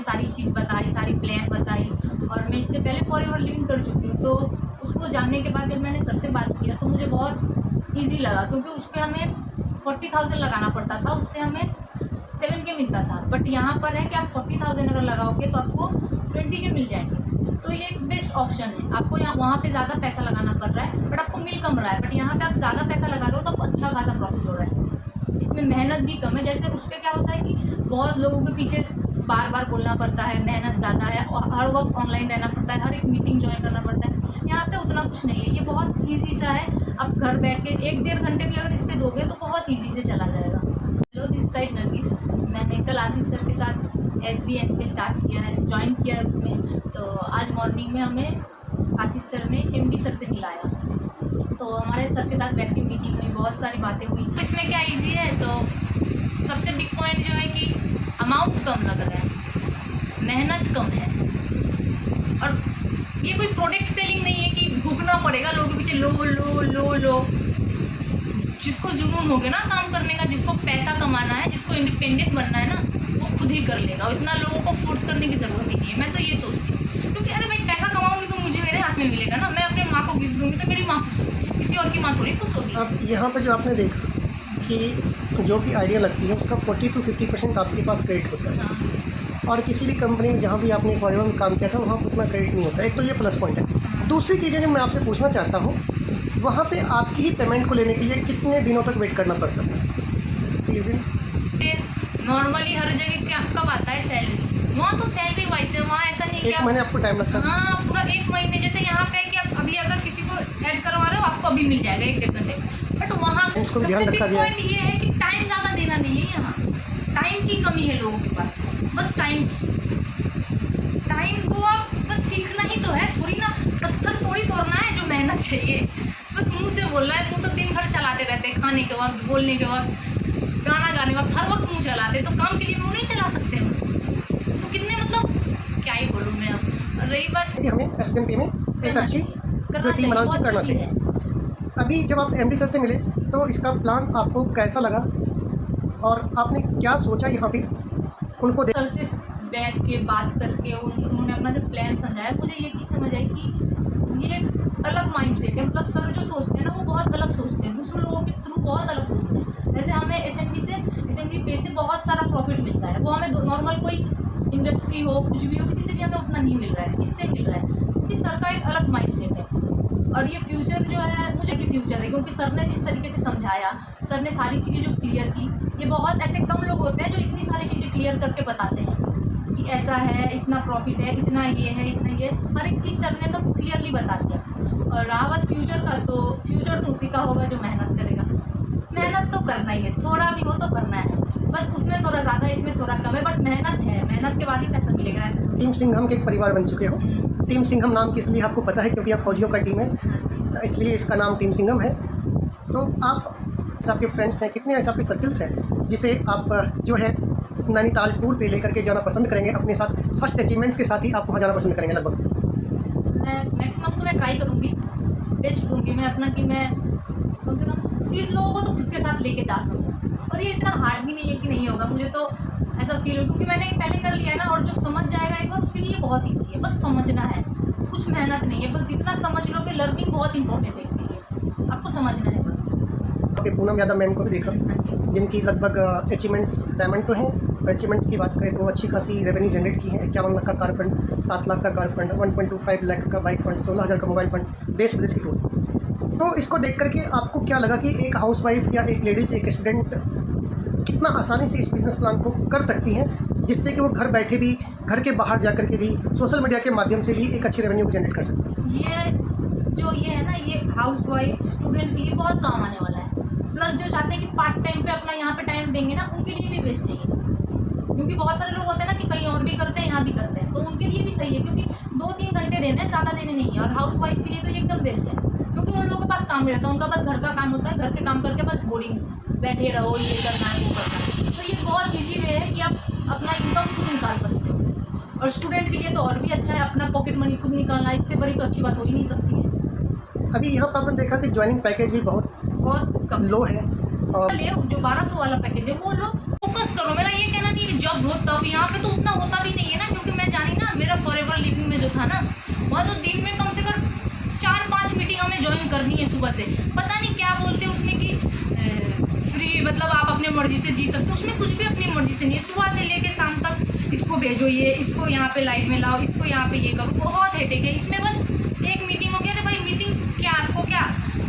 सारी चीज़ बताई, सारी प्लान बताई। और मैं इससे पहले फॉरएवर लिविंग कर चुकी हूँ, तो उसको जानने के बाद जब मैंने सर से बात किया तो मुझे बहुत ईजी लगा, क्योंकि उस पर हमें 40,000 लगाना पड़ता था, उससे हमें 7K मिलता था। बट यहाँ पर है कि आप 40,000 अगर लगाओगे तो आपको 20K मिल जाएंगे। तो ये एक बेस्ट ऑप्शन है। आपको यहाँ वहाँ पे ज़्यादा पैसा लगाना पड़ रहा है बट आपको मिल कम रहा है, बट यहाँ पे आप ज़्यादा पैसा लगा रहे हो तो आपको अच्छा खासा प्रॉफिट हो रहा है। इसमें मेहनत भी कम है। जैसे उस पर क्या होता है कि बहुत लोगों के पीछे बार बार बोलना पड़ता है, मेहनत ज़्यादा है और हर वक्त ऑनलाइन रहना पड़ता है, हर एक मीटिंग ज्वाइन करना पड़ता है। यहाँ पे उतना कुछ नहीं है, ये बहुत ईजी सा है। आप घर बैठ के 1-1.5 घंटे भी अगर इस पर दोगे तो बहुत ईजी से चला जाएगा। Hello, this side Nargis. मैंने कल आशीष सर के साथ SBN पे स्टार्ट किया है, ज्वाइन किया है उसमें। तो आज मॉर्निंग में हमें आशीष सर ने MD सर से मिलाया, तो हमारे सर के साथ बैठ के मीटिंग हुई, बहुत सारी बातें हुई। इसमें क्या इजी है, तो सबसे बिग पॉइंट जो है कि अमाउंट कम लग रहा है, मेहनत कम है, और ये कोई प्रोडक्ट सेलिंग नहीं है कि भूगना पड़ेगा लोगों के पीछे लो लो लो लो। जिसको जुनून हो गया ना काम करने का, जिसको पैसा कमाना है, जिसको इंडिपेंडेंट बनना है ना, वो खुद ही कर लेगा। इतना लोगों को फोर्स करने की ज़रूरत ही नहीं है। मैं तो ये सोचती हूँ, क्योंकि अरे भाई पैसा कमाऊंगी तो मुझे मेरे हाथ में मिलेगा ना। मैं अपने माँ को गिफ्ट दूंगी तो मेरी माँ खुश होगी, किसी और की माँ थोड़ी खुश होगी। अब यहाँ पर जो आपने देखा कि जो भी आइडिया लगती है उसका 40 to 50% आपके पास क्रेडिट होता है। हाँ। और किसी भी कंपनी में जहाँ भी आपने फॉरएवर में काम किया था वहाँ उतना क्रेडिट नहीं होता। एक तो ये प्लस पॉइंट है। दूसरी चीज़ें जो मैं आपसे पूछना चाहता हूँ, वहाँ पे आपकी ही पेमेंट को लेने के लिए कितने दिनों तक वेट करना पड़ता था? 30 दिन? नॉर्मली हर जगह क्या कब आता है सैलरी, वहाँ तो सैलरी वाइज है। वहाँ ऐसा नहीं कि 1 महीने आपको टाइम लगता है? हाँ, पूरा 1 महीने। जैसे यहाँ पे कि आप अभी अगर किसी को ऐड करवा रहे हो आपको अभी मिल जाएगा 1-1.5 घंटे। बट वहाँ सबसे बिग पॉइंट ये है कि टाइम ज़्यादा देना नहीं है। यहाँ टाइम की कमी है लोगों के पास, बस टाइम को आप बस सीखना ही तो है, थोड़ी ना पत्थर थोड़ी तोड़ना है जो मेहनत चाहिए। बस मुंह से बोल रहा है, मुंह तो दिन भर चलाते रहते हैं, खाने के वक्त, बोलने के वक्त, गाना गाने वक्त, हर वक्त मुंह चलाते, तो काम के लिए मुंह नहीं चला सकते हम। तो कितने मतलब क्या ही बोलूँ मैं अब। और रही बात हमें SBN में एक अच्छी टीम बनाना करना चाहिए। अभी जब आप MD सर से मिले तो इसका प्लान आपको कैसा लगा और आपने क्या सोचा यहाँ पे उनको सर से बैठ के बात करके उन्होंने अपना जो प्लान समझाया, मुझे ये चीज़ समझ आई कि ये अलग माइंडसेट है। मतलब सर जो सोचते हैं ना वो बहुत अलग सोचते हैं, दूसरे लोगों के थ्रू बहुत अलग सोचते हैं। जैसे हमें SMB पे से बहुत सारा प्रॉफिट मिलता है, वो हमें नॉर्मल कोई इंडस्ट्री हो, कुछ भी हो, किसी से भी हमें उतना नहीं मिल रहा है, इससे मिल रहा है, क्योंकि सर का एक अलग माइंडसेट है। और ये फ्यूचर जो है, मुझे कि फ्यूचर है, क्योंकि सर ने जिस तरीके से समझाया, सर ने सारी चीज़ें जो क्लियर की, ये बहुत ऐसे कम लोग होते हैं जो इतनी सारी चीज़ें क्लियर करके बताते हैं कि ऐसा है, इतना प्रॉफिट है, इतना ये है, इतना ये, हर एक चीज़ सर ने तो क्लियरली बता दिया। और रहा बात फ्यूचर का, तो फ्यूचर तो उसी का होगा जो मेहनत करेगा। मेहनत तो करना ही है, थोड़ा भी हो तो करना है, बस उसमें थोड़ा ज़्यादा, इसमें थोड़ा कम है, बट मेहनत है, मेहनत के बाद ही पैसा मिलेगा। ऐसे टीम सिंघम के एक परिवार बन चुके हो। टीम सिंघम नाम किस लिए आपको पता है? क्योंकि आप फौजियों का टीम है, इसलिए इसका नाम टीम सिंघम है। तो आप सबके फ्रेंड्स हैं, कितने ऐसे आपके सर्कल्स हैं जिसे आप जो है नैनीताल टूर पे लेकर के जाना पसंद करेंगे? अपने साथ फर्स्ट अचीवमेंट्स के साथ ही आप वहाँ जाना पसंद करेंगे? लगभग मैं मैक्सिमम तो मैं ट्राई करूँगी, बेस्ट दूँगी मैं अपना, कि मैं कम से कम 30 लोगों को तो खुद के साथ लेके जा सकूँ। और ये इतना हार्ड भी नहीं है कि नहीं होगा, मुझे तो ऐसा फील हो, क्योंकि मैंने पहले कर लिया है ना। और जो समझ जाएगा एक बार, उसके लिए बहुत ईजी है, बस समझना है, कुछ मेहनत नहीं है, बस जितना समझ लो कि लर्निंग बहुत इंपॉर्टेंट है इसके लिए, आपको समझना है बस। आपके पूनम यादव मैम को भी देखा, जिनकी लगभग अचीवमेंट्स डायमंड तो हैं। अचीवमेंट्स की बात करें तो अच्छी खासी रेवेन्यू जनरेट की है। 51 लाख का कार फंड, 7 लाख का कार फंड, 1.25 लाख का बाइक फंड, 16,000 का मोबाइल फंड, देश विदेश की टूर। तो इसको देख करके आपको क्या लगा कि एक हाउसवाइफ या एक लेडीज, एक स्टूडेंट कितना आसानी से इस बिज़नेस प्लान को कर सकती हैं, जिससे कि वो घर बैठे भी, घर के बाहर जा कर के भी, सोशल मीडिया के माध्यम से भी एक अच्छी रेवेन्यू जनरेट कर सकती है? ये है ना, ये हाउसवाइफ स्टूडेंट के लिए बहुत काम आने वाला है। प्लस जो चाहते हैं कि पार्ट टाइम पे अपना यहाँ पे टाइम देंगे ना, उनके लिए भी बेस्ट है ये, क्योंकि बहुत सारे लोग होते हैं ना कि कहीं और भी करते हैं, यहाँ भी करते हैं, तो उनके लिए भी सही है, क्योंकि 2-3 घंटे देने हैं, ज़्यादा देने नहीं है। और हाउसवाइफ के लिए तो ये एकदम बेस्ट है, क्योंकि उन लोगों के पास काम नहीं रहता, उनका बस घर का काम होता है, घर के काम करके बस बोरिंग बैठे रहो, ये करना है, वो करना है। तो ये बहुत ईजी वे है कि आप अपना इनकम खुद निकाल सकते हो। और स्टूडेंट के लिए तो और भी अच्छा है, अपना पॉकेट मनी खुद निकालना, इससे बड़ी तो अच्छी बात हो ही नहीं सकती है। अभी यहाँ पर आपने देखा कि ज्वाइनिंग पैकेज भी बहुत कम लो है। और जो 1200 वाला पैकेज है वो लो, फोकस करो। मेरा ये कहना नहीं है कि जॉब हो तब, यहाँ पे तो उतना होता भी नहीं है ना, मतलब आप अपनी मर्जी से जी सकते हो, उसमें कुछ भी अपनी मर्जी से नहीं है। सुबह से लेके शाम तक इसको भेजो, ये इसको यहाँ पे लाइव में लाओ, इसको यहाँ पे ये करो, बहुत हेडेक है इसमें। बस एक मीटिंग हो गया, अरे भाई मीटिंग क्या, आपको क्या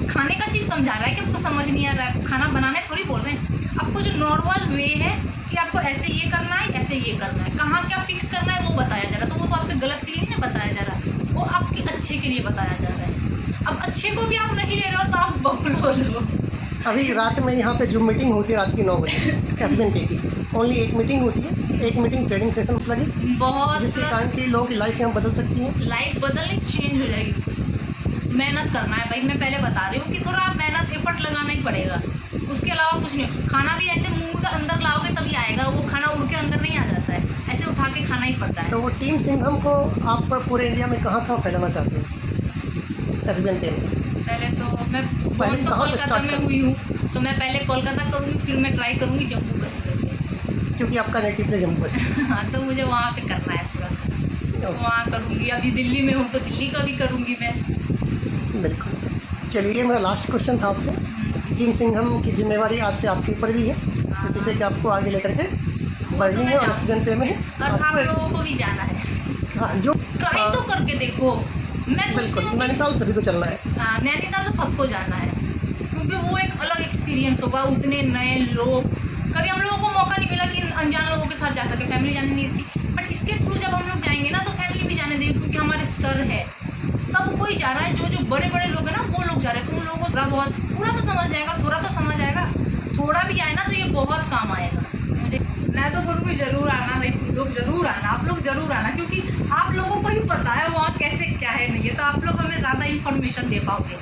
खाने का चीज़ समझा रहा है कि आपको समझ नहीं आ रहा है, खाना बनाने थोड़ी बोल रहे हैं आपको। जो नॉर्मल वे है कि आपको ऐसे ये करना है, ऐसे ये करना है, कहाँ क्या फिक्स करना है वो बताया जा रहा है। तो वो तो आपके गलत के लिए नहीं बताया जा रहा, वो आपके अच्छे के लिए बताया जा रहा है। अब अच्छे को भी आप नहीं ले रहे हो तो आप बबलो लो। अभी रात में यहाँ पे जो मीटिंग होती है रात की 9 बजे SBNPay की, ओनली एक मीटिंग होती है, एक मीटिंग ट्रेडिंग सेशंस लगे, बहुत जिसके कारण की लोगों की लाइफ यहाँ बदल सकती है। लाइफ बदलने चेंज हो जाएगी। मेहनत करना है भाई, मैं पहले बता रही हूँ कि थोड़ा मेहनत एफर्ट लगाना ही पड़ेगा, उसके अलावा कुछ नहीं। खाना भी ऐसे मुंह के अंदर लाओगे तभी आएगा, वो खाना उड़ के अंदर नहीं आ जाता है, ऐसे उठा के खाना ही पड़ता है। तो वो टीम सिंघम को आप पूरे इंडिया में कहाँ फैलाना चाहते हैं SBNPay में? पहले तो मैं पहले तो कहाँ से कोलकाता start में करें? हुई हूँ, तो मैं पहले कोलकाता करूँगी, फिर मैं ट्राई करूँगी जम्मू कश्मीर में। क्योंकि आपका नेटिव है जम्मू कश्मीर। हाँ, तो मुझे वहाँ पे करना है थोड़ा, तो वहाँ करूँगी। अभी दिल्ली में हूँ तो दिल्ली का भी करूँगी मैं। बिल्कुल। चलिए, मेरा लास्ट क्वेश्चन था आपसे, टीम सिंघम की जिम्मेवारी आज से आपके ऊपर भी है, तो जिसे कि आपको आगे लेकर के बढ़नी है और SBNPay में और आप लोगों को भी जाना है, हाँ जो ट्राई तो करके देखो। मैं सोचती बिल्कुल, हूँ कि नैनीताल सभी को चलना है। नैनीताल तो सबको जाना है, क्योंकि वो एक अलग एक्सपीरियंस होगा, उतने नए लोग। कभी हम लोगों को मौका नहीं मिला कि अनजान लोगों के साथ जा सके, फैमिली जाने नहीं देती, बट इसके थ्रू जब हम लोग जाएंगे ना तो फैमिली भी जाने देगी, क्योंकि हमारे सर है, सब कोई जा रहा है। जो बड़े बड़े लोग हैं ना वो लोग जा रहे हैं, तो उन लोगों को थोड़ा बहुत पूरा तो समझ जाएगा, थोड़ा तो समझ आएगा, थोड़ा भी आए ना तो ये बहुत काम आएगा। मुझे मैं तो बोलूँगी ज़रूर आना भाई, तुम लोग ज़रूर आना, आप लोग ज़रूर आना, क्योंकि आप लोगों को ही पता है वहाँ कैसे क्या है नहीं है, तो आप लोग हमें ज़्यादा इन्फॉर्मेशन दे पाओगे।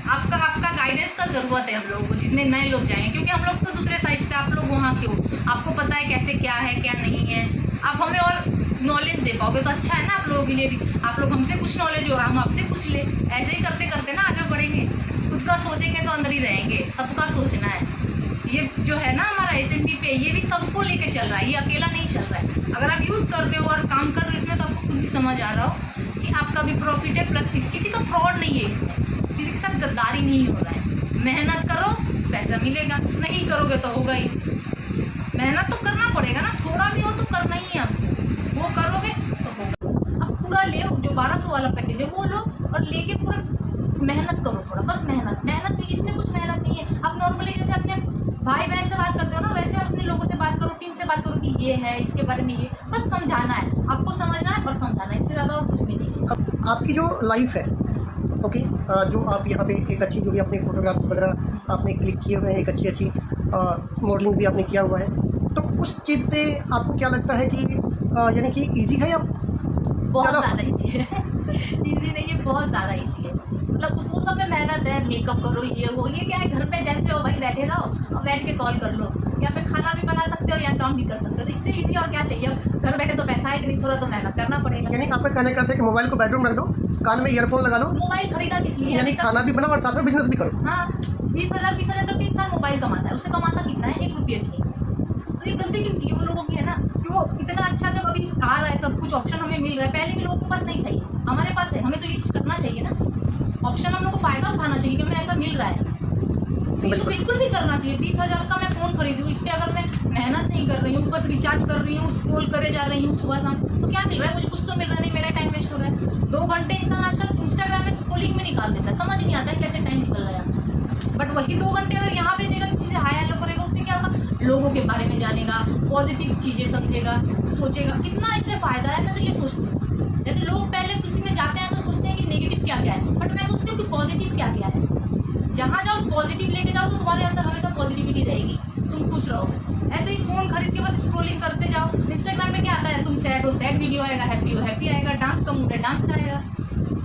आपका गाइडेंस का ज़रूरत है हम लोगों को, जितने नए लोग जाएंगे, क्योंकि हम लोग तो दूसरे साइड से, आप लोग वहाँ के हो, आपको पता है कैसे क्या है क्या नहीं है, आप हमें और नॉलेज दे पाओगे तो अच्छा है ना आप लोगों के लिए भी। आप लोग हमसे कुछ नॉलेज होगा, हम आपसे पूछ ले, ऐसे ही करते करते ना आगे बढ़ेंगे। खुद का सोचेंगे तो अंदर ही रहेंगे, सबका सोचना है। ये जो है ना हमारा SNP ये भी सबको लेके चल रहा है, ये अकेला नहीं चल रहा है। अगर आप यूज़ कर रहे हो और काम कर रहे हो इसमें, तो आपको खुद भी समझ आ रहा हो कि आपका भी प्रॉफिट है, प्लस किसी का फ्रॉड नहीं है इसमें, किसी के साथ गद्दारी नहीं हो रहा है। मेहनत करो पैसा मिलेगा, नहीं करोगे तो होगा ही। मेहनत तो करना पड़ेगा ना, थोड़ा भी हो तो करना ही है आपको, वो करोगे तो होगा। अब पूरा ले, जो 1200 वाला पैकेज है वो लो और लेके पूरा मेहनत करो थोड़ा, बस मेहनत भी, इसमें कुछ मेहनत नहीं है। आप नॉर्मली जैसे अपने भाई बहन से बात करते हो ना, वैसे अपने लोगों से बात करो, टीम से बात करो कि ये है, इसके बारे में ये, बस समझाना है आपको, समझना है और समझाना है, इससे ज़्यादा और कुछ भी नहीं है। अब आपकी जो लाइफ है, ओके, जो आप यहाँ पे एक अच्छी जो भी अपने फोटोग्राफ्स वगैरह आपने क्लिक किए हुए हैं, एक अच्छी मॉडलिंग भी आपने किया हुआ है, तो उस चीज़ से आपको क्या लगता है कि यानी कि ईजी है या बहुत ज़्यादा ईजी है? ईजी नहीं है, बहुत ज़्यादा ईजी है। मतलब उस सब में मेहनत है, मेकअप करो, ये वो, ये क्या है, घर पे जैसे हो भाई बैठे रहो और बैठ के कॉल कर लो, यहाँ पे खाना भी बना सकते हो या काम भी कर सकते हो, तो इससे ईजी और क्या चाहिए। घर बैठे तो पैसा है कि नहीं, थोड़ा तो मेहनत करना पड़ेगा। यानी आपका कहने का है कि मोबाइल को बेडरूम रख दो, कान में ईयरफोन लगा लो, मोबाइल खरीदा किस लिए? यानी खाना भी बनाओ और साथ में बिजनेस भी करो। हाँ, 20,000 करके इंसान मोबाइल कमाता है, उससे कमाता कितना है? 1 रुपये भी नहीं। तो ये गलती किनकी है? उन लोगों की है ना, कि वो इतना अच्छा जब अभी आ रहा है सब कुछ ऑप्शन हमें मिल रहा है, पहले के लोगों के पास नहीं था, ये हमारे पास है, हमें तो ये चीज़ करना चाहिए ना, ऑप्शन हम लोग को फ़ायदा उठाना चाहिए कि हमें ऐसा मिल रहा है, तो ये तो बिल्कुल भी करना चाहिए। 20,000 का मैं फ़ोन खरीदी हूँ, इस पर अगर मैं मेहनत नहीं कर रही हूँ, बस रिचार्ज कर रही हूँ, स्क्रॉल करे जा रही हूँ सुबह शाम, तो क्या मिल रहा है मुझे? कुछ तो मिल रहा नहीं, मेरा टाइम वेस्ट हो रहा है। 2 घंटे इंसान आजकल इंस्टाग्राम में स्क्रॉलिंग में निकाल देता है, समझ नहीं आता है कैसे टाइम निकल गया। बट वही 2 घंटे अगर यहाँ पे देगा, किसी से हाय हेलो करेगा, उससे क्या होगा? लोगों के बारे में जानेगा, पॉजिटिव चीज़ें समझेगा, सोचेगा, कितना इसमें फ़ायदा है। मैं तो ये सोचती हूँ, जैसे लोग पहले किसी में जाते हैं तो सोचते हैं कि नेगेटिव क्या क्या है, बट मैं सोचती हूँ कि पॉजिटिव क्या क्या है। जहाँ जाओ पॉजिटिव लेके जाओ तो तुम्हारे अंदर हमेशा पॉजिटिविटी रहेगी, तुम खुश रहोगे। ऐसे ही फ़ोन खरीद के बस स्क्रॉलिंग करते जाओ, इंस्टाग्राम पे क्या आता है? तुम सैड हो, सैड वीडियो आएगा, हैप्पी हो, हैप्पी आएगा, डांस का मूड है, डांस का आएगा।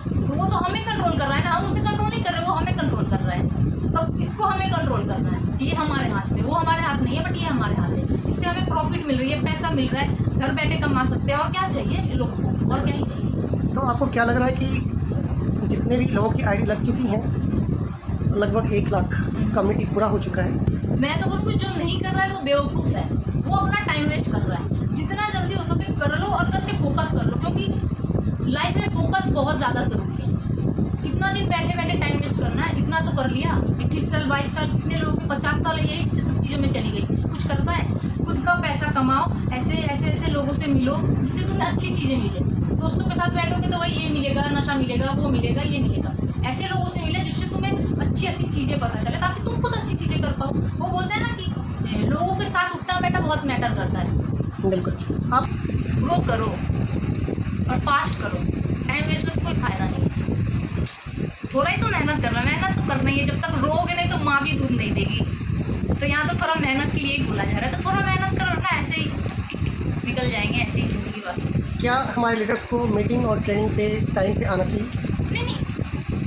तो वो तो हमें कंट्रोल कर रहा है ना, हम उसे कंट्रोल नहीं कर रहे, वो हमें कंट्रोल कर रहा है। तो इसको हमें कंट्रोल करना है, ये हमारे हाथ में, वो हमारे हाथ नहीं है, बट ये हमारे हाथ है। इसमें हमें प्रॉफिट मिल रही है, पैसा मिल रहा है, घर बैठे कमा सकते हैं, और क्या चाहिए लोगों को, और क्या ही चाहिए। तो आपको क्या लग रहा है कि जितने भी लोगों की आईडी लग चुकी हैं, लगभग 1 लाख कम्युनिटी पूरा हो चुका है? मैं तो बोलूँ जो नहीं कर रहा है वो बेवकूफ़ है, वो अपना टाइम वेस्ट कर रहा है। जितना जल्दी हो सके कर लो और करके फोकस कर लो, क्योंकि लाइफ में फोकस बहुत ज़्यादा ज़रूरी है। कितना पूरा दिन बैठे बैठे टाइम वेस्ट करना है? इतना तो कर लिया। 21 साल 22 साल कितने लोगों के 50 साल यही सब चीज़ों में चली गई, कुछ कर पाए? खुद का पैसा कमाओ, ऐसे लोगों से मिलो जिससे तुम्हें अच्छी चीज़ें मिले। दोस्तों के साथ बैठोगे तो भाई ये मिलेगा, नशा मिलेगा, वो मिलेगा, ये मिलेगा। ऐसे लोगों से मिले जिससे तुम्हें अच्छी अच्छी चीज़ें पता चले, ताकि तुम खुद अच्छी चीज़ें कर पाओ। वो बोलते हैं ना कि लोगों के साथ उठना बैठना बहुत मैटर करता है। बिल्कुल। आप ग्रो करो और फास्ट करो, टाइम वेस्ट करके कोई फ़ायदा नहीं है। थोड़ा ही तो मेहनत करना, मेहनत तो करना ही है। जब तक रोओगे नहीं तो माँ भी दूध नहीं देगी। तो यहाँ तो थोड़ा मेहनत के लिए ही बोला जा रहा है, तो थोड़ा मेहनत करो ना, ऐसे ही निकल जाएंगे, ऐसे ही ज़िंदगी बाकी। क्या हमारे लीडर्स को मीटिंग और ट्रेनिंग पे टाइम पे आना चाहिए? नहीं,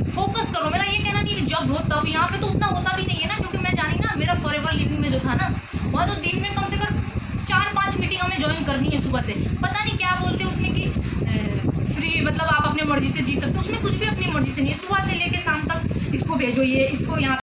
फोकस करो। मेरा ये कहना नहीं कि जॉब हो तब, यहाँ पे तो उतना होता भी नहीं है ना, क्योंकि मैं जानी ना, मेरा फॉरएवर लिविंग में जो था ना, वहाँ तो दिन में कम से कम 4-5 मीटिंग हमें ज्वाइन करनी है सुबह से। पता नहीं क्या बोलते हैं उसमें कि फ्री, मतलब आप अपनी मर्जी से जी सकते हो। उसमें कुछ भी अपनी मर्जी से नहीं है। सुबह से लेके शाम तक इसको भेजो, ये इसको यहाँ